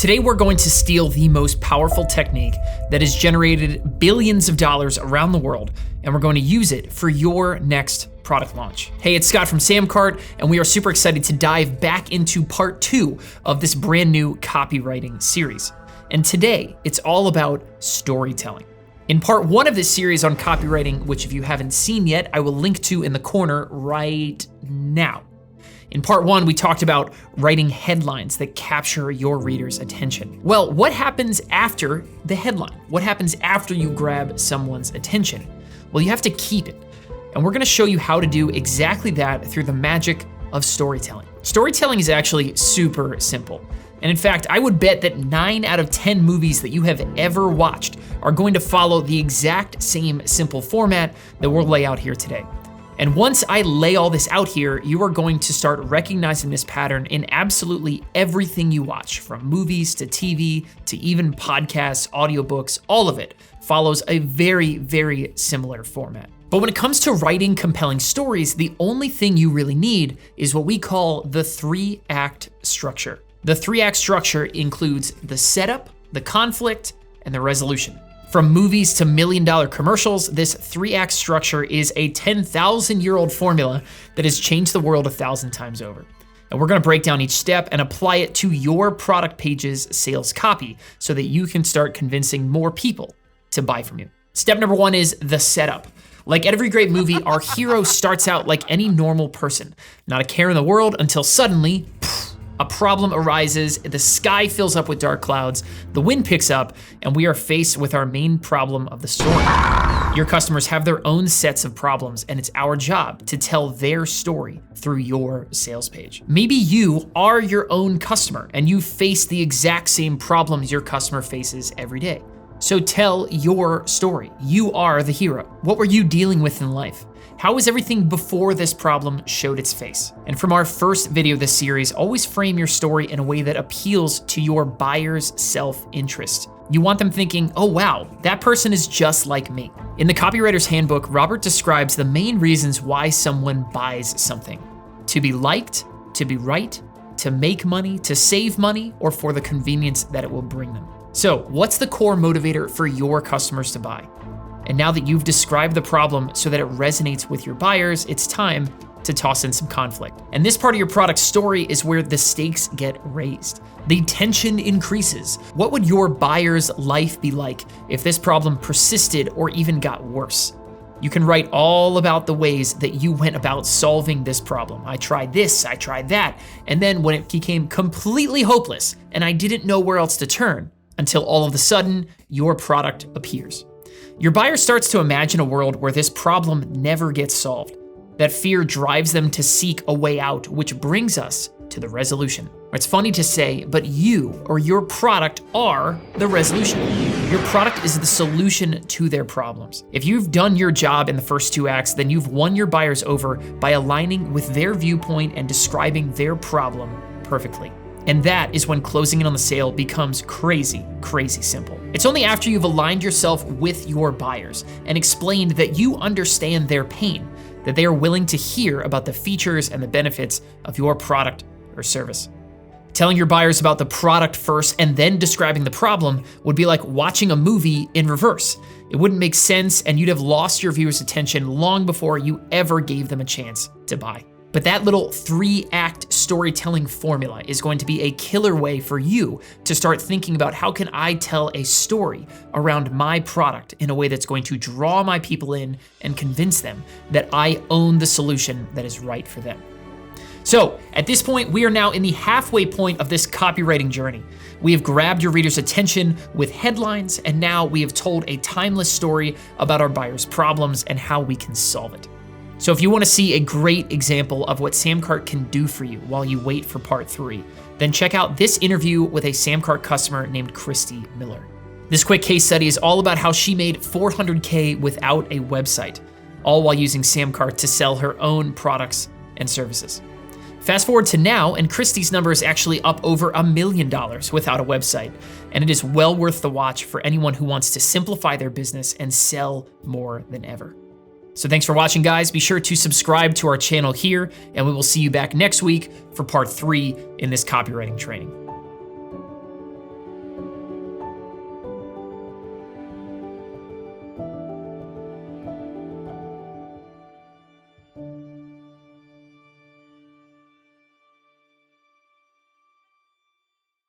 Today we're going to steal the most powerful technique that has generated billions of dollars around the world, and we're going to use it for your next product launch. Hey, it's Scott from SamCart, and we are super excited to dive back into part 2 of this brand new copywriting series. And today, it's all about storytelling. In part 1 of this series on copywriting, which if you haven't seen yet, I will link to in the corner right now. In part 1, we talked about writing headlines that capture your reader's attention. Well, what happens after the headline? What happens after you grab someone's attention? Well, you have to keep it. And we're gonna show you how to do exactly that through the magic of storytelling. Storytelling is actually super simple. And in fact, I would bet that 9 out of 10 movies that you have ever watched are going to follow the exact same simple format that we'll lay out here today. And once I lay all this out here, you are going to start recognizing this pattern in absolutely everything you watch, from movies to TV to even podcasts, audiobooks, all of it follows a very, very similar format. But when it comes to writing compelling stories, the only thing you really need is what we call the 3-act structure. The 3-act structure includes the setup, the conflict, and the resolution. From movies to million-dollar commercials, this 3-act structure is a 10,000-year-old formula that has changed the world 1,000 times over. And we're gonna break down each step and apply it to your product page's sales copy so that you can start convincing more people to buy from you. Step number 1 is the setup. Like every great movie, our hero starts out like any normal person, not a care in the world until suddenly, a problem arises, the sky fills up with dark clouds, the wind picks up, and we are faced with our main problem of the story. Your customers have their own sets of problems, and it's our job to tell their story through your sales page. Maybe you are your own customer, and you face the exact same problems your customer faces every day. So tell your story. You are the hero. What were you dealing with in life? How was everything before this problem showed its face? And from our first video of this series, always frame your story in a way that appeals to your buyer's self-interest. You want them thinking, oh wow, that person is just like me. In the Copywriter's Handbook, Robert describes the main reasons why someone buys something: to be liked, to be right, to make money, to save money, or for the convenience that it will bring them. So what's the core motivator for your customers to buy? And now that you've described the problem so that it resonates with your buyers, it's time to toss in some conflict. And this part of your product story is where the stakes get raised. The tension increases. What would your buyer's life be like if this problem persisted or even got worse? You can write all about the ways that you went about solving this problem. I tried this, I tried that, and then when it became completely hopeless and I didn't know where else to turn, until all of a sudden, your product appears. Your buyer starts to imagine a world where this problem never gets solved. That fear drives them to seek a way out, which brings us to the resolution. It's funny to say, but you or your product are the resolution. Your product is the solution to their problems. If you've done your job in the first 2 acts, then you've won your buyers over by aligning with their viewpoint and describing their problem perfectly. And that is when closing in on the sale becomes crazy, crazy simple. It's only after you've aligned yourself with your buyers and explained that you understand their pain that they are willing to hear about the features and the benefits of your product or service. Telling your buyers about the product first and then describing the problem would be like watching a movie in reverse. It wouldn't make sense, and you'd have lost your viewers' attention long before you ever gave them a chance to buy. But that little 3-act storytelling formula is going to be a killer way for you to start thinking about how can I tell a story around my product in a way that's going to draw my people in and convince them that I own the solution that is right for them. So at this point, we are now in the halfway point of this copywriting journey. We have grabbed your reader's attention with headlines, and now we have told a timeless story about our buyers' problems and how we can solve it. So if you want to see a great example of what SamCart can do for you while you wait for part 3, then check out this interview with a SamCart customer named Christy Miller. This quick case study is all about how she made $400K without a website, all while using SamCart to sell her own products and services. Fast forward to now, and Christy's number is actually up over $1 million without a website, and it is well worth the watch for anyone who wants to simplify their business and sell more than ever. So thanks for watching, guys. Be sure to subscribe to our channel here, and we will see you back next week for part 3 in this copywriting training.